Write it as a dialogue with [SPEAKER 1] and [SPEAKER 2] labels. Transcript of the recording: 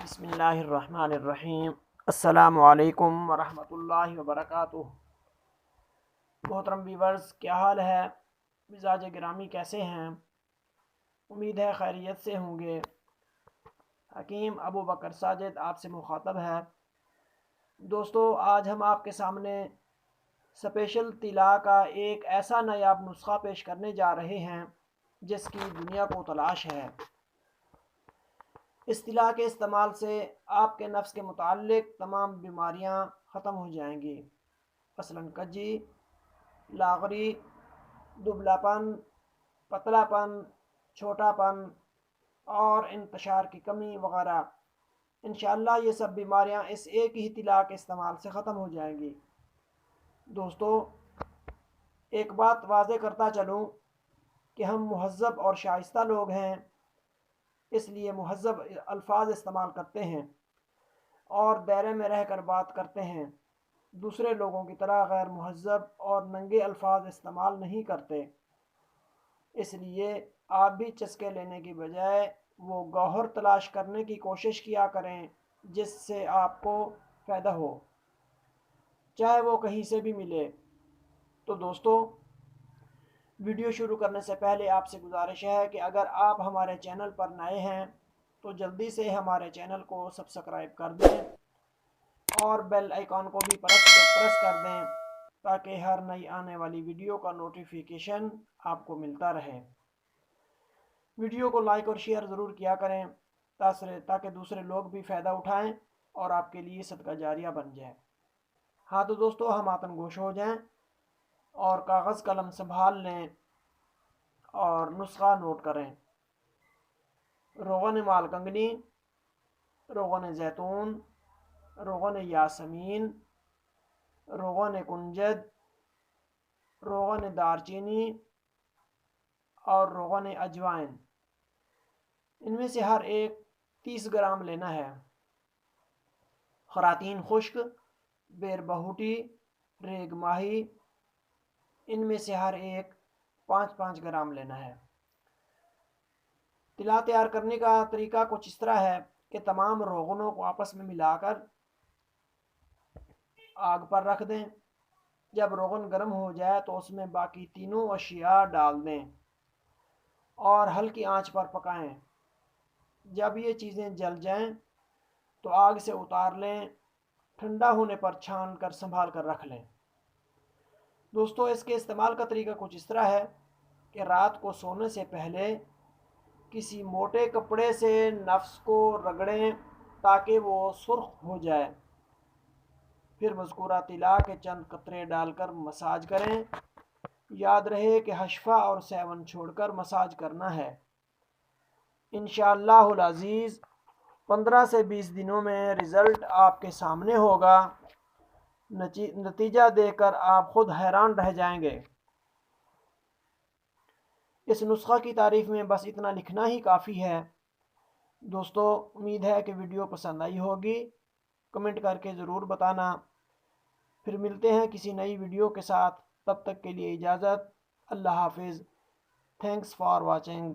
[SPEAKER 1] بسم اللہ الرحمن الرحیم۔ السلام علیکم ورحمۃ اللہ وبرکاتہ۔ محترم ویورز، کیا حال ہے؟ مزاج گرامی کیسے ہیں؟ امید ہے خیریت سے ہوں گے۔ حکیم ابو بکر ساجد آپ سے مخاطب ہے۔ دوستو، آج ہم آپ کے سامنے سپیشل طلا کا ایک ایسا نایاب نسخہ پیش کرنے جا رہے ہیں جس کی دنیا کو تلاش ہے۔ اس طلا کے استعمال سے آپ کے نفس کے متعلق تمام بیماریاں ختم ہو جائیں گی، مثلاً کجی، لاغری، دبلا پن، پتلا پن، چھوٹا پن اور انتشار کی کمی وغیرہ۔ انشاءاللہ یہ سب بیماریاں اس ایک ہی طلا کے استعمال سے ختم ہو جائیں گی۔ دوستو، ایک بات واضح کرتا چلوں کہ ہم مہذب اور شائستہ لوگ ہیں، اس لیے مہذب الفاظ استعمال کرتے ہیں اور دائرے میں رہ کر بات کرتے ہیں۔ دوسرے لوگوں کی طرح غیر مہذب اور ننگے الفاظ استعمال نہیں کرتے۔ اس لیے آپ بھی چسکے لینے کی بجائے وہ گوہر تلاش کرنے کی کوشش کیا کریں جس سے آپ کو فائدہ ہو، چاہے وہ کہیں سے بھی ملے۔ تو دوستو، ویڈیو شروع کرنے سے پہلے آپ سے گزارش ہے کہ اگر آپ ہمارے چینل پر نئے ہیں تو جلدی سے ہمارے چینل کو سبسکرائب کر دیں اور بیل آئیکن کو بھی پریس کر دیں تاکہ ہر نئی آنے والی ویڈیو کا نوٹیفیکیشن آپ کو ملتا رہے۔ ویڈیو کو لائک اور شیئر ضرور کیا کریں تاکہ دوسرے لوگ بھی فائدہ اٹھائیں اور آپ کے لیے صدقہ جاریہ بن جائے۔ ہاں تو دوستو، ہم آتن گوش ہو جائیں اور کاغذ قلم سنبھال لیں اور نسخہ نوٹ کریں۔ روغن مال کنگنی، روغن زیتون، روغن یاسمین، روغن کنجد، روغن دارچینی اور روغن اجوائن، ان میں سے ہر ایک 30 گرام لینا ہے۔ خراطین خشک، بیر بہوٹی، ریگ ماہی، ان میں سے ہر ایک 5 گرام لینا ہے۔ طلا تیار کرنے کا طریقہ کچھ اس طرح ہے کہ تمام روغنوں کو آپس میں ملا کر آگ پر رکھ دیں۔ جب روغن گرم ہو جائے تو اس میں باقی تینوں اشیاء ڈال دیں اور ہلکی آنچ پر پکائیں۔ جب یہ چیزیں جل جائیں تو آگ سے اتار لیں، ٹھنڈا ہونے پر چھان کر سنبھال کر رکھ لیں۔ دوستو، اس کے استعمال کا طریقہ کچھ اس طرح ہے کہ رات کو سونے سے پہلے کسی موٹے کپڑے سے نفس کو رگڑیں تاکہ وہ سرخ ہو جائے، پھر مذکورہ طلا کے چند قطرے ڈال کر مساج کریں۔ یاد رہے کہ حشفہ اور سیون چھوڑ کر مساج کرنا ہے۔ انشاءاللہ العزیز 15 سے 20 دنوں میں رزلٹ آپ کے سامنے ہوگا۔ نتیجہ دیکھ کر آپ خود حیران رہ جائیں گے۔ اس نسخہ کی تعریف میں بس اتنا لکھنا ہی کافی ہے۔ دوستو، امید ہے کہ ویڈیو پسند آئی ہوگی۔ کمنٹ کر کے ضرور بتانا۔ پھر ملتے ہیں کسی نئی ویڈیو کے ساتھ، تب تک کے لیے اجازت۔ اللہ حافظ۔ Thanks for watching.